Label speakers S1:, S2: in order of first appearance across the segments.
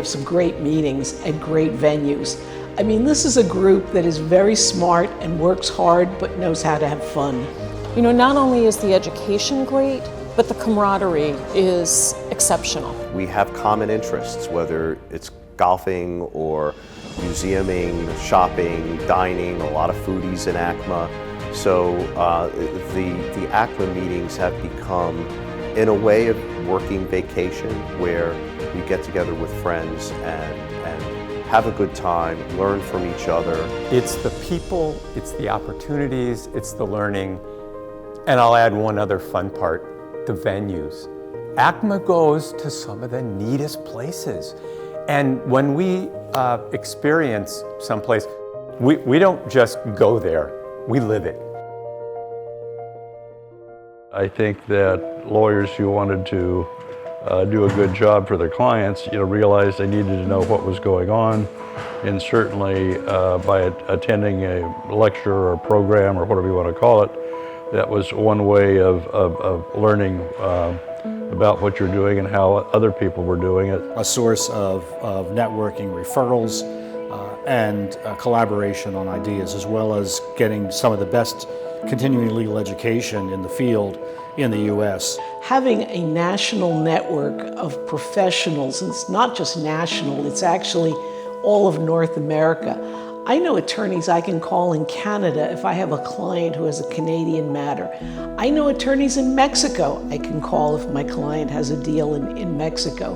S1: have some great meetings at great venues. I mean, this is a group that is very smart and works hard, but knows how to have fun.
S2: You know, not only is the education great, but the camaraderie is exceptional.
S3: We have common interests, whether it's golfing or museuming, shopping, dining, a lot of foodies in ACMA. So the ACMA meetings have become, in a way, a working vacation where we get together with friends and have a good time, learn from each other.
S4: It's the people, it's the opportunities, it's the learning, and I'll add one other fun part, the venues. ACMA goes to some of the neatest places. And when we experience someplace, we don't just go there, we live it.
S5: I think that lawyers who wanted to do a good job for their clients, realized they needed to know what was going on, and certainly by attending a lecture or a program or whatever you want to call it, that was one way of learning about what you're doing and how other people were doing it.
S6: A source of networking, referrals, and collaboration on ideas, as well as getting some of the best continuing legal education in the field in the U.S.
S1: Having a national network of professionals, and it's not just national, it's actually all of North America. I know attorneys I can call in Canada if I have a client who has a Canadian matter. I know attorneys in Mexico I can call if my client has a deal in Mexico.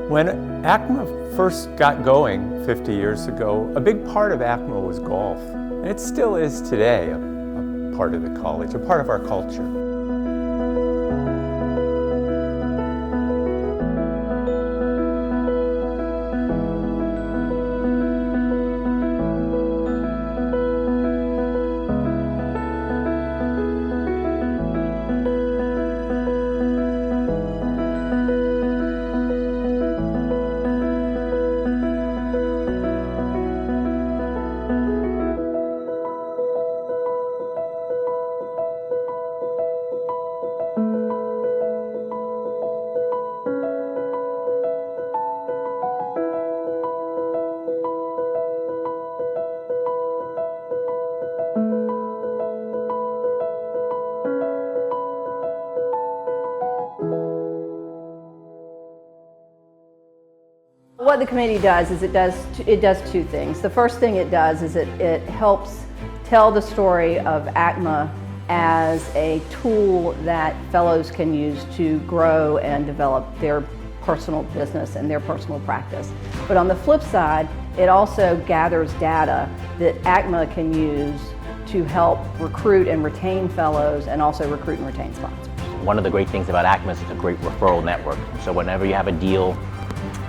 S4: When ACMA first got going 50 years ago, a big part of ACMA was golf. And it still is today a part of the college, a part of our culture.
S7: What the committee does is it does two things. The first thing it does is it helps tell the story of ACMA as a tool that fellows can use to grow and develop their personal business and their personal practice. But on the flip side, it also gathers data that ACMA can use to help recruit and retain fellows and also recruit and retain sponsors.
S8: One of the great things about ACMA is it's a great referral network. So whenever you have a deal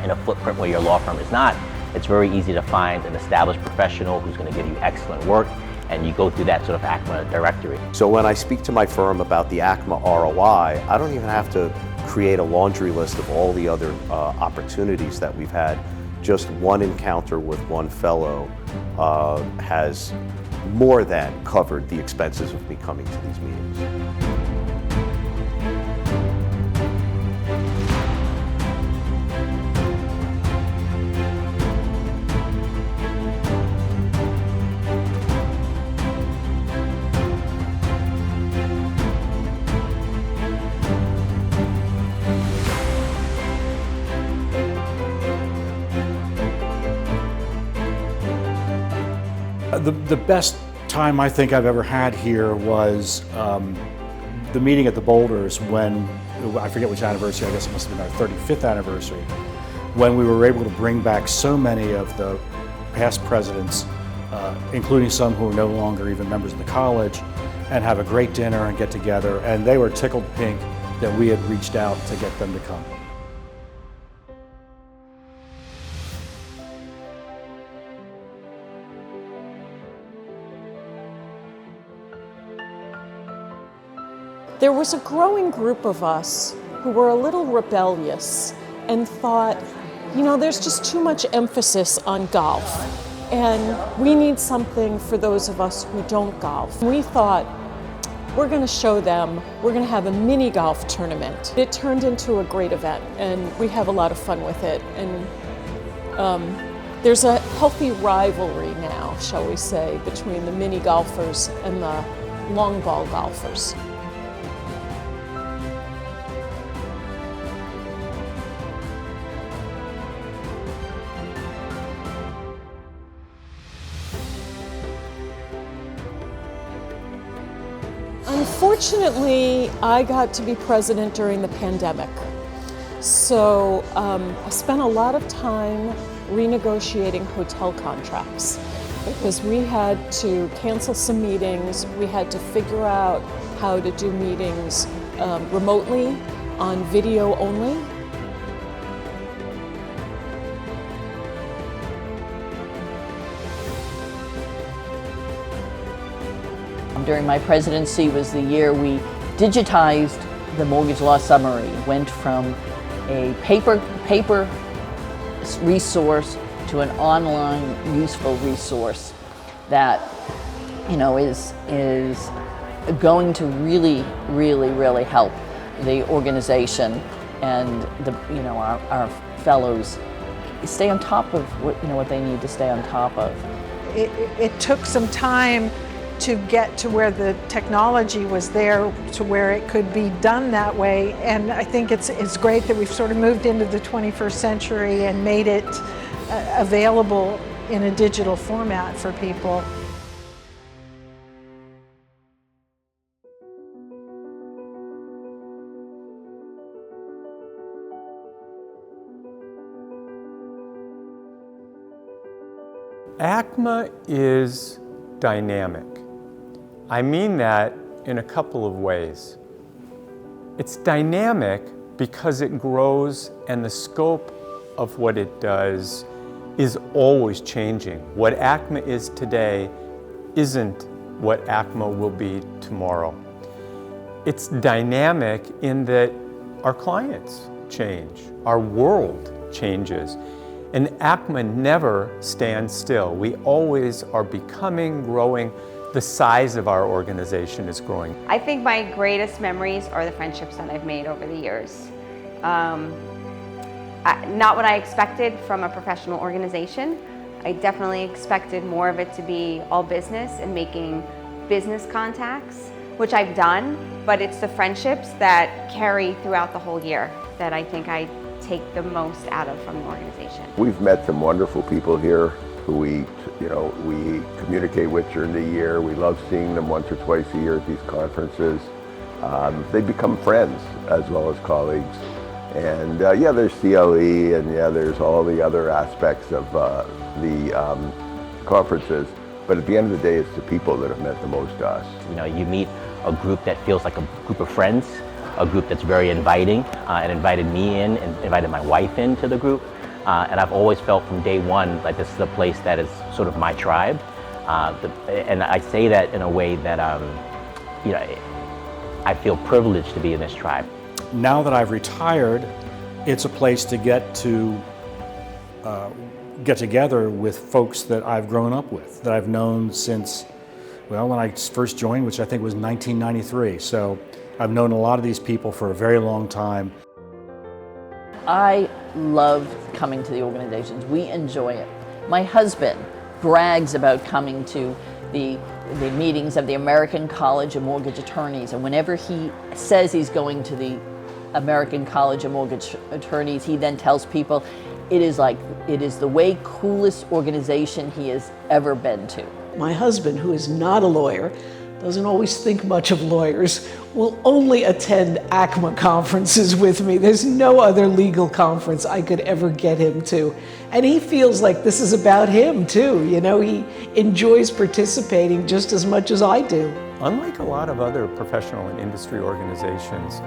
S8: in a footprint where your law firm is not, it's very easy to find an established professional who's going to give you excellent work, and you go through that sort of ACMA directory.
S3: So when I speak to my firm about the ACMA ROI, I don't even have to create a laundry list of all the other opportunities that we've had. Just one encounter with one fellow has more than covered the expenses of me coming to these meetings.
S6: The best time I think I've ever had here was the meeting at the Boulders when, I forget which anniversary, I guess it must have been our 35th anniversary, when we were able to bring back so many of the past presidents, including some who are no longer even members of the college, and have a great dinner and get together, and they were tickled pink that we had reached out to get them to come.
S2: There was a growing group of us who were a little rebellious and thought, you know, there's just too much emphasis on golf, and we need something for those of us who don't golf. We thought, we're going to show them, we're going to have a mini golf tournament. It turned into a great event, and we have a lot of fun with it. And there's a healthy rivalry now, shall we say, between the mini golfers and the long ball golfers. Unfortunately, I got to be president during the pandemic. So I spent a lot of time renegotiating hotel contracts because we had to cancel some meetings. We had to figure out how to do meetings remotely on video only.
S9: During my presidency was the year we digitized the mortgage law summary, went from a paper resource to an online useful resource that is going to really help the organization and our fellows stay on top of what they need to stay on top of.
S10: It took some time to get to where the technology was there, to where it could be done that way. And I think it's great that we've sort of moved into the 21st century and made it available in a digital format for people.
S4: ACMA is dynamic. I mean that in a couple of ways. It's dynamic because it grows and the scope of what it does is always changing. What ACMA is today isn't what ACMA will be tomorrow. It's dynamic in that our clients change, our world changes, and ACMA never stands still. We always are becoming, growing. The size of our organization is growing.
S11: I think my greatest memories are the friendships that I've made over the years. Not what I expected from a professional organization. I definitely expected more of it to be all business and making business contacts, which I've done, but it's the friendships that carry throughout the whole year that I think I take the most out of from the organization.
S12: We've met some wonderful people here who we communicate with during the year. We love seeing them once or twice a year at these conferences. They become friends as well as colleagues. And yeah, there's CLE and yeah, there's all the other aspects of the conferences. But at the end of the day, it's the people that have meant the most to us.
S8: You meet a group that feels like a group of friends, a group that's very inviting, and invited me in and invited my wife into the group. And I've always felt from day one like this is a place that is sort of my tribe. And I say that in a way that I feel privileged to be in this tribe.
S6: Now that I've retired, it's a place to get together with folks that I've grown up with, that I've known since, well, when I first joined, which I think was 1993. So I've known a lot of these people for a very long time.
S9: I love coming to the organizations. We enjoy it. My husband brags about coming to the meetings of the American College of Mortgage Attorneys, and whenever he says he's going to the American College of Mortgage Attorneys, he then tells people it is the way coolest organization he has ever been to.
S1: My husband, who is not a lawyer, doesn't always think much of lawyers, will only attend ACMA conferences with me. There's no other legal conference I could ever get him to. And he feels like this is about him too. He enjoys participating just as much as I do.
S4: Unlike a lot of other professional and industry organizations,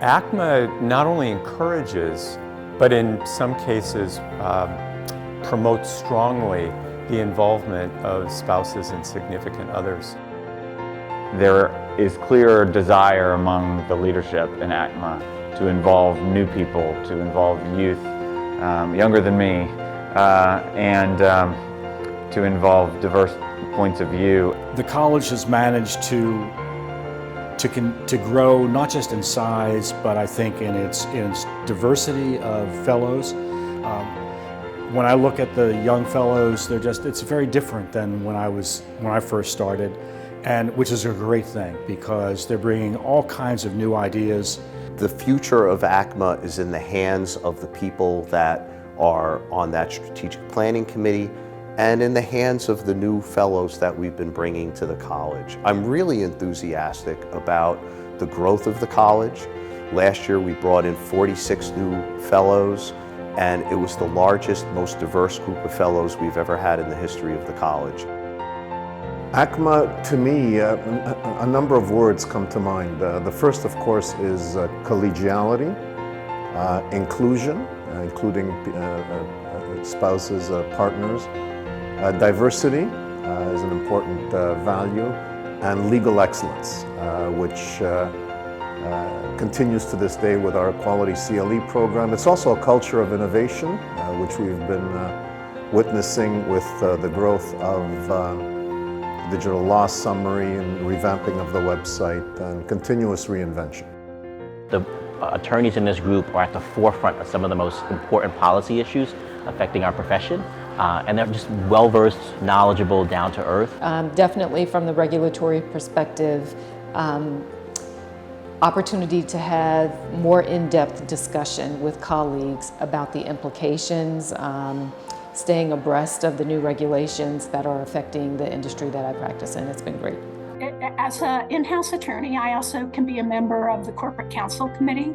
S4: ACMA not only encourages, but in some cases promotes strongly the involvement of spouses and significant others.
S13: There is clear desire among the leadership in ACMA to involve new people, to involve youth younger than me, and to involve diverse points of view.
S6: The college has managed to to grow not just in size, but I think in its diversity of fellows. When I look at the young fellows, it's very different than when I first started, and which is a great thing because they're bringing all kinds of new ideas.
S3: The future of ACMA is in the hands of the people that are on that strategic planning committee and in the hands of the new fellows that we've been bringing to the college. I'm really enthusiastic about the growth of the college. Last year we brought in 46 new fellows, and it was the largest, most diverse group of fellows we've ever had in the history of the college.
S14: ACMA, to me, a number of words come to mind. The first, of course, is collegiality, inclusion, including spouses, partners. Diversity is an important value, and legal excellence, which continues to this day with our quality CLE program. It's also a culture of innovation, which we've been witnessing with the growth of digital law summary and revamping of the website and continuous reinvention.
S8: The attorneys in this group are at the forefront of some of the most important policy issues affecting our profession, and they're just well-versed, knowledgeable, down to earth.
S2: Definitely from the regulatory perspective, opportunity to have more in-depth discussion with colleagues about the implications, staying abreast of the new regulations that are affecting the industry that I practice in. It's been great.
S15: As an in-house attorney, I also can be a member of the Corporate Counsel Committee,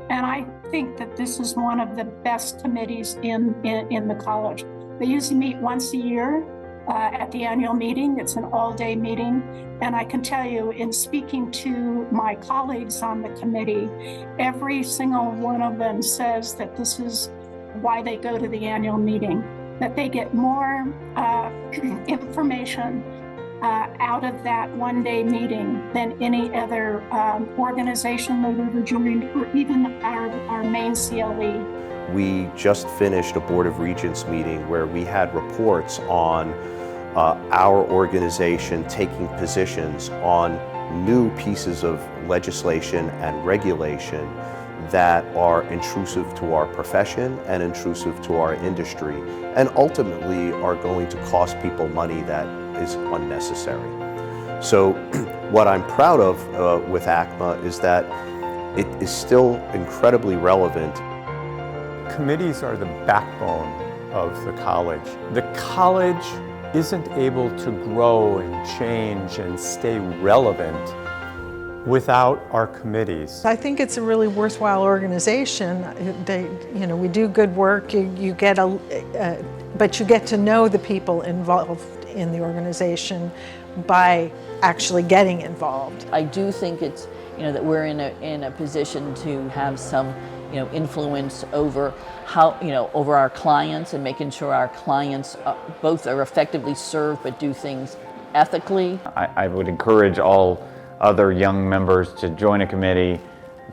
S15: and I think that this is one of the best committees in the college. They usually meet once a year at the annual meeting. It's an all-day meeting, and I can tell you, in speaking to my colleagues on the committee, every single one of them says that this is why they go to the annual meeting, that they get more information out of that one-day meeting than any other organization they've ever joined, or even our main CLE.
S3: We just finished a Board of Regents meeting where we had reports on our organization taking positions on new pieces of legislation and regulation that are intrusive to our profession and intrusive to our industry, and ultimately are going to cost people money that is unnecessary. So what I'm proud of with ACMA is that it is still incredibly relevant.
S4: Committees are the backbone of the college. The college isn't able to grow and change and stay relevant without our committees.
S10: I think it's a really worthwhile organization. We do good work. But you get to know the people involved in the organization by actually getting involved.
S9: I do think it's that we're in a position to have some influence over how over our clients and making sure our clients both are effectively served but do things ethically.
S13: I would encourage all other young members to join a committee,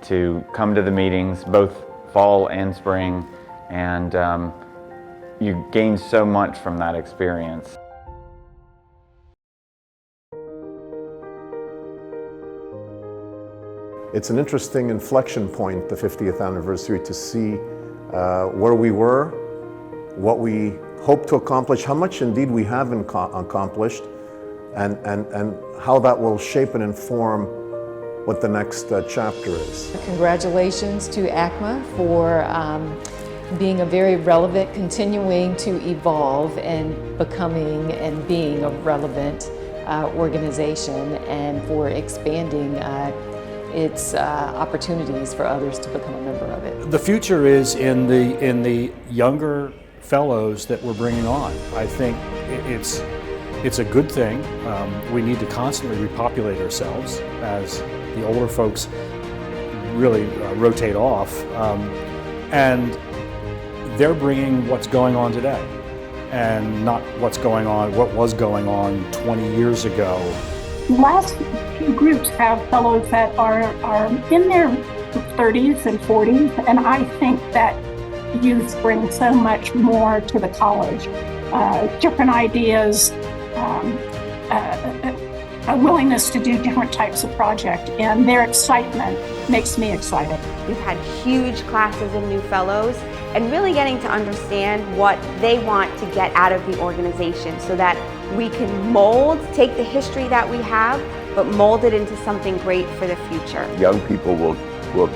S13: to come to the meetings, both fall and spring, and you gain so much from that experience.
S14: It's an interesting inflection point, the 50th anniversary, to see where we were, what we hope to accomplish, how much indeed we have accomplished, and how that will shape and inform what the next chapter is.
S2: Congratulations to ACMA for being a very relevant, continuing to evolve and becoming and being a relevant organization, and for expanding its opportunities for others to become a member of it.
S6: The future is in the younger fellows that we're bringing on. I think it's a good thing. We need to constantly repopulate ourselves as the older folks really rotate off, and they're bringing what's going on today, and not what was going on 20 years ago.
S15: The last few groups have fellows that are in their 30s and 40s, and I think that youth bring so much more to the college. Different ideas, a willingness to do different types of project, and their excitement makes me excited.
S11: We've had huge classes of new fellows and really getting to understand what they want to get out of the organization so that we can take the history that we have, but mold it into something great for the future.
S12: Young people will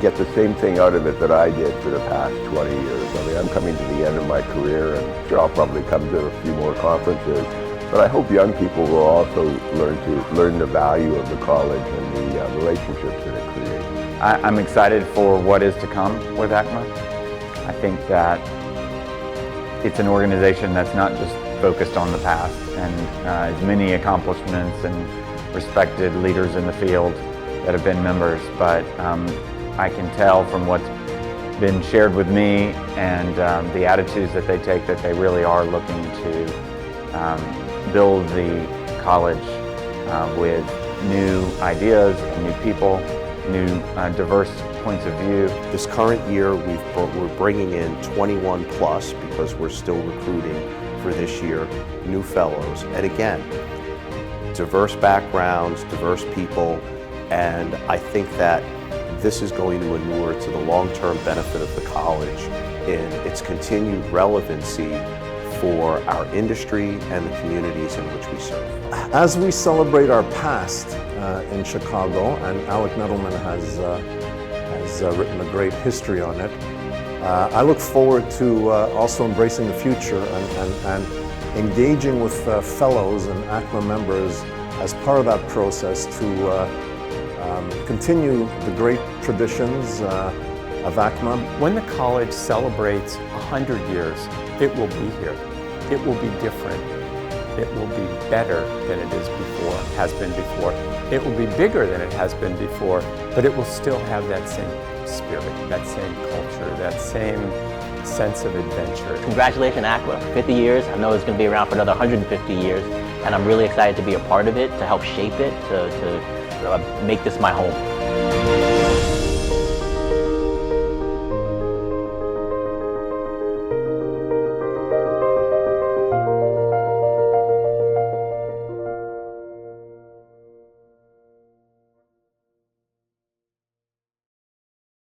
S12: get the same thing out of it that I did for the past 20 years. I mean, I'm coming to the end of my career, and sure, I'll probably come to a few more conferences, but I hope young people will also learn the value of the college and the relationships that it creates.
S13: I'm excited for what is to come with ACMA. I think that it's an organization that's not just focused on the past, and as many accomplishments and respected leaders in the field that have been members, but I can tell from what's been shared with me and the attitudes that they take that they really are looking to build the college with new ideas and new people, new diverse points of view.
S3: This current year, we're bringing in 21 plus, because we're still recruiting for this year, new fellows. And again, diverse backgrounds, diverse people, and I think that this is going to inure to the long-term benefit of the college in its continued relevancy for our industry and the communities in which we serve.
S14: As we celebrate our past in Chicago, and Alec Nettleman has written a great history on it, I look forward to also embracing the future and engaging with fellows and ACMA members as part of that process to continue the great traditions of ACMA.
S4: When the college celebrates 100 years, it will be here. It will be different. It will be better than it is before, has been before. It will be bigger than it has been before, but it will still have that same spirit, that same culture, that same sense of adventure.
S8: Congratulations, ACMA, 50 years. I know it's going to be around for another 150 years, and I'm really excited to be a part of it, to help shape it, to make this my home.